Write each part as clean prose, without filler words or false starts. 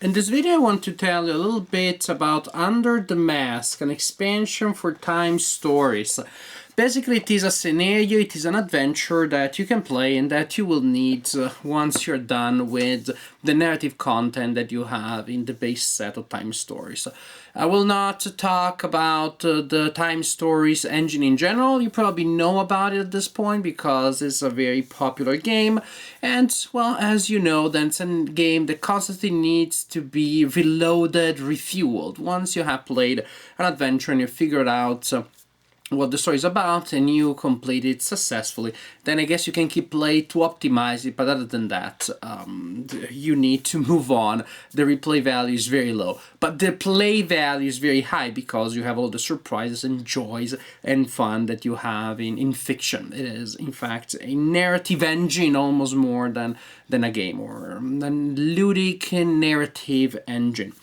In this video I want to tell you a little bit about Under the Mask, an expansion for T.I.M.E stories. Basically it is a scenario, it is an adventure that you can play and that you will need once you're done with the narrative content that you have in the base set of T.I.M.E stories. I will not talk about the T.I.M.E stories engine in general. You probably know about it at this point because it's a very popular game, and well, as you know, then it's a game that constantly needs to be reloaded, refueled. Once you have played an adventure and you figured out what the story is about and you complete it successfully, then I guess you can keep play to optimize it, but other than that, you need to move on. The replay value is very low, but the play value is very high because you have all the surprises and joys and fun that you have in fiction. It is, in fact, a narrative engine almost more than a game, or a ludic narrative engine.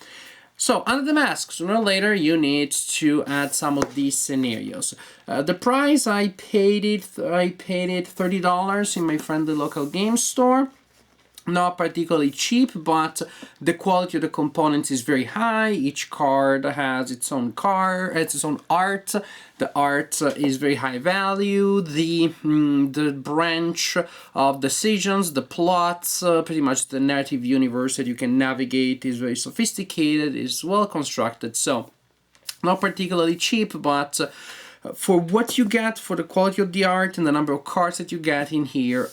So, Under the Mask, sooner or later you need to add some of these scenarios. The price, I paid it $30 in my friendly local game store. Not particularly cheap, but the quality of the components is very high. Each card has its own art. The art is very high value. The branch of decisions, the plots, pretty much the narrative universe that you can navigate is very sophisticated, is well constructed. So, not particularly cheap, but for what you get, for the quality of the art and the number of cards that you get in here,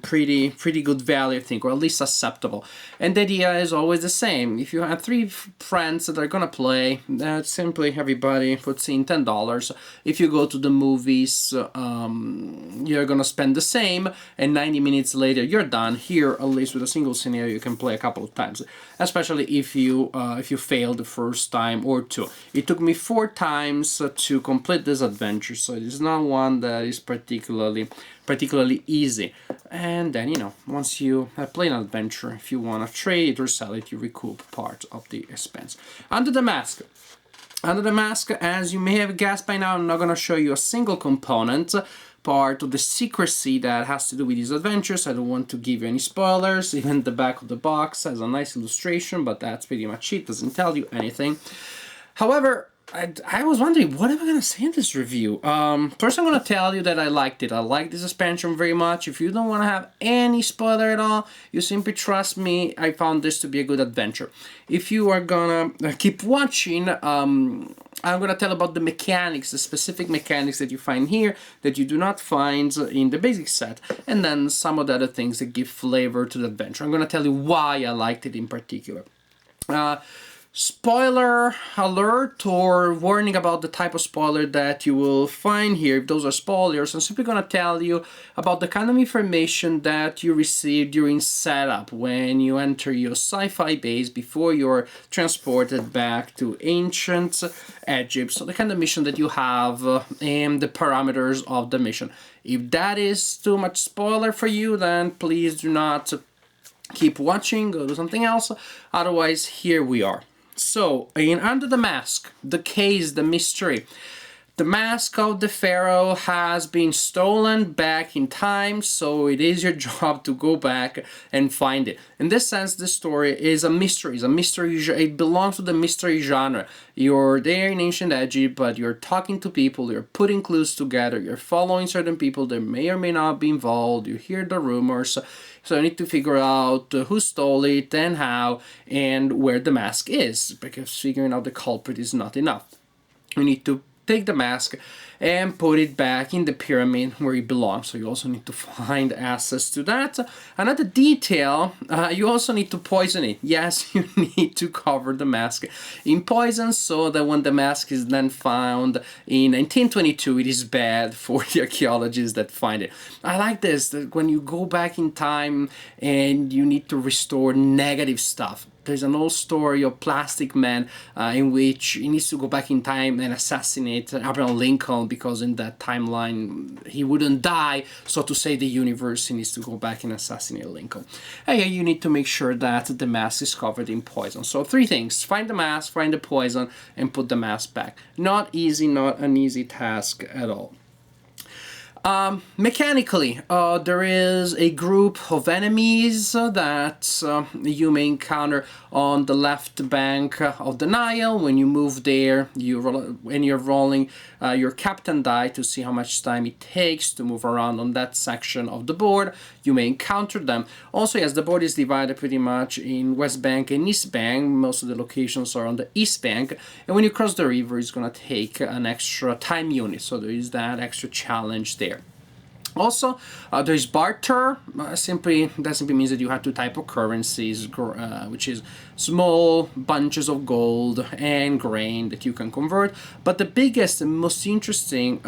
pretty good value, I think, or at least acceptable. And the idea is always the same. If you have three friends that are gonna play, simply everybody puts in $10. If you go to the movies, you're gonna spend the same, and 90 minutes later you're done. Here, at least with a single scenario, you can play a couple of times, especially if you fail the first time or two. It took me 4 times to complete this adventure, so it is not one that is particularly easy. And then, you know, once you have played an adventure, if you want to trade it or sell it, you recoup part of the expense. Under the Mask. Under the Mask, as you may have guessed by now, I'm not going to show you a single component. Part of the secrecy that has to do with these adventures. I don't want to give you any spoilers. Even the back of the box has a nice illustration, but that's pretty much it. Doesn't tell you anything. However, I was wondering, what am I going to say in this review? First, I'm going to tell you that I liked it. I like this expansion very much. If you don't want to have any spoiler at all, you simply trust me. I found this to be a good adventure. If you are going to keep watching, I'm going to tell about the mechanics, the specific mechanics that you find here that you do not find in the basic set, and then some of the other things that give flavor to the adventure. I'm going to tell you why I liked it in particular. Spoiler alert, or warning about the type of spoiler that you will find here. If those are spoilers, I'm simply going to tell you about the kind of information that you receive during setup when you enter your sci-fi base before you're transported back to ancient Egypt. So the kind of mission that you have and the parameters of the mission. If that is too much spoiler for you, then please do not keep watching, go do something else. Otherwise, here we are. So, in Under the Mask, the case, the mystery. The mask of the pharaoh has been stolen back in time, so it is your job to go back and find it. In this sense, this story is a mystery. It's a mystery. It belongs to the mystery genre. You're there in ancient Egypt, but you're talking to people, you're putting clues together, you're following certain people that may or may not be involved, you hear the rumors, so you need to figure out who stole it and how and where the mask is, because figuring out the culprit is not enough. You need to take the mask and put it back in the pyramid where it belongs. So you also need to find access to that. Another detail, you also need to poison it. Yes, you need to cover the mask in poison so that when the mask is then found in 1922, it is bad for the archaeologists that find it. I like this, that when you go back in time and you need to restore negative stuff. There's an old story of Plastic Man in which he needs to go back in time and assassinate Abraham Lincoln because in that timeline he wouldn't die, so to save the universe he needs to go back and assassinate Lincoln. And you need to make sure that the mask is covered in poison. So 3 things: find the mask, find the poison, and put the mask back. Not easy, not an easy task at all. Mechanically, there is a group of enemies that you may encounter on the left bank of the Nile. When you move there, when you're rolling your captain die to see how much time it takes to move around on that section of the board, you may encounter them. Also, yes, the board is divided pretty much in West Bank and East Bank. Most of the locations are on the East Bank, and when you cross the river, it's going to take an extra time unit, so there is that extra challenge there. Also, there is barter. That simply means that you have two types of currencies, which is small bunches of gold and grain that you can convert. But the biggest and most interesting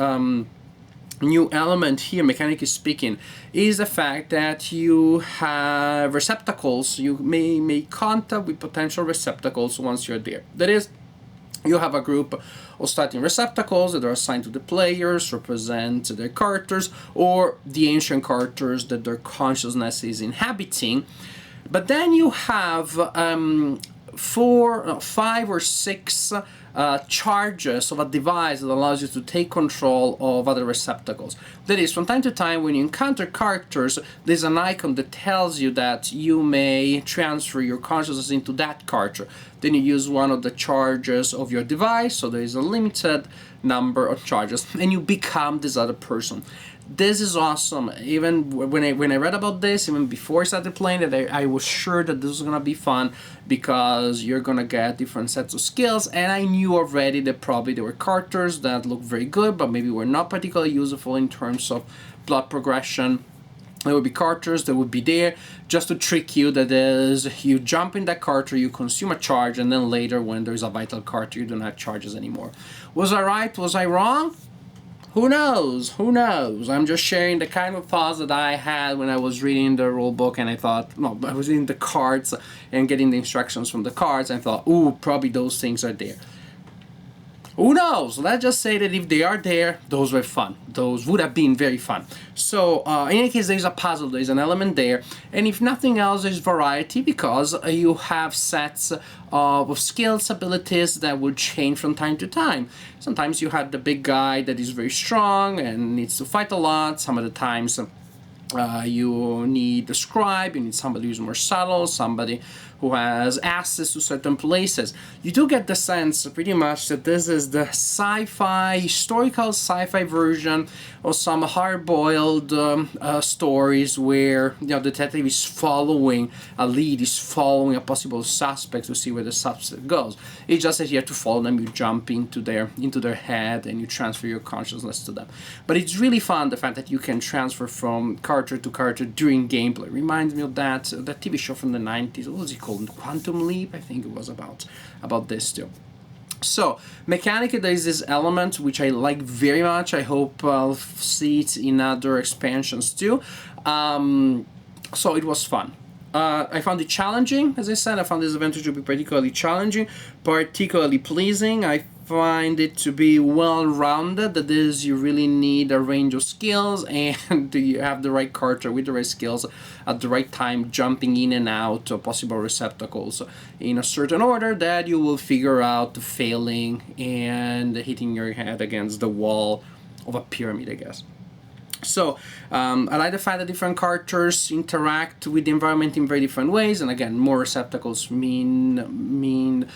new element here, mechanically speaking, is the fact that you have receptacles. You may make contact with potential receptacles once you're there. That is, you have a group of starting receptacles that are assigned to the players, represent their characters, or the ancient characters that their consciousness is inhabiting. But then you have 5 or 6 charges of a device that allows you to take control of other receptacles. That is, from time to time, when you encounter characters, there's an icon that tells you that you may transfer your consciousness into that character. Then you use one of the charges of your device, so there is a limited number of charges, and you become this other person. This is awesome. Even when I read about this, even before I started playing it, I was sure that this was gonna be fun because you're gonna get different sets of skills, and I knew already that probably there were characters that looked very good, but maybe were not particularly useful in terms of plot progression. There would be characters that would be there just to trick you. That is, you jump in that character, you consume a charge, and then later when there's a vital character, you don't have charges anymore. Was I right? Was I wrong? Who knows? Who knows? I'm just sharing the kind of thoughts that I had when I was reading the rule book, and I thought, no, I was reading the cards and getting the instructions from the cards, and I thought, ooh, probably those things are there. Who knows? Let's just say that if they are there, those were fun. Those would have been very fun. So, in any case, there's a puzzle, there's an element there. And if nothing else, there's variety because you have sets of skills, abilities that will change from time to time. Sometimes you have the big guy that is very strong and needs to fight a lot. Some of the times you need a scribe, you need somebody who's more subtle, somebody who has access to certain places. You do get the sense pretty much that this is the sci-fi, historical sci-fi version of some hard-boiled stories where the detective is following a lead, is following a possible suspect to see where the suspect goes. It's just that you have to follow them, you jump into their head and you transfer your consciousness to them. But it's really fun, the fact that you can transfer from character to character during gameplay. Reminds me of that TV show from the 90s. What was it called? Quantum Leap, I think it was about this too. So, mechanically, there is this element which I like very much. I hope I'll see it in other expansions too. So it was fun. I found it challenging, as I said. I found this adventure to be particularly challenging, particularly pleasing. I find it to be well-rounded. That is, you really need a range of skills, and you have the right character with the right skills at the right time, jumping in and out of possible receptacles in a certain order that you will figure out failing and hitting your head against the wall of a pyramid, I guess. So, I like the fact that different characters interact with the environment in very different ways, and again, more receptacles means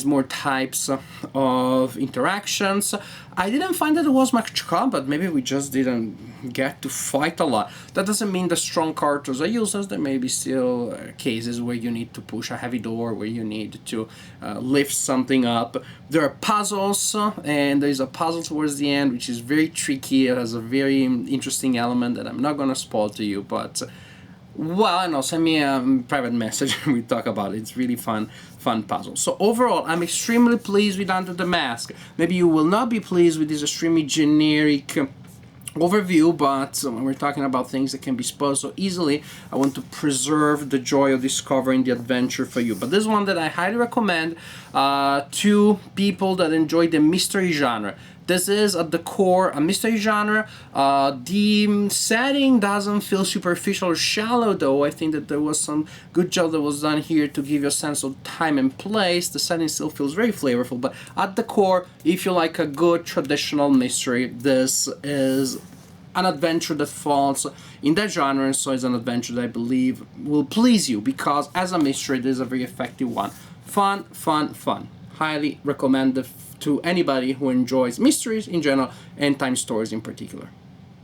more types of interactions. I didn't find that there was much combat. Maybe we just didn't get to fight a lot. That doesn't mean the strong characters are useless. There may be still cases where you need to push a heavy door, where you need to lift something up. There are puzzles, and there's a puzzle towards the end which is very tricky. It has a very interesting element that I'm not going to spoil to you, but well, I know, send me a private message and we talk about it. It's really fun puzzle. So overall, I'm extremely pleased with Under the Mask. Maybe you will not be pleased with this extremely generic overview, but when we're talking about things that can be spoiled so easily, I want to preserve the joy of discovering the adventure for you. But this is one that I highly recommend to people that enjoy the mystery genre. This is at the core a mystery genre. The setting doesn't feel superficial or shallow, though. I think that there was some good job that was done here to give you a sense of time and place. The setting still feels very flavorful, but at the core, if you like a good traditional mystery, this is an adventure that falls in that genre, and so it's an adventure that I believe will please you, because as a mystery it is a very effective one. Fun, fun, fun. Highly recommend to anybody who enjoys mysteries in general and time stories in particular.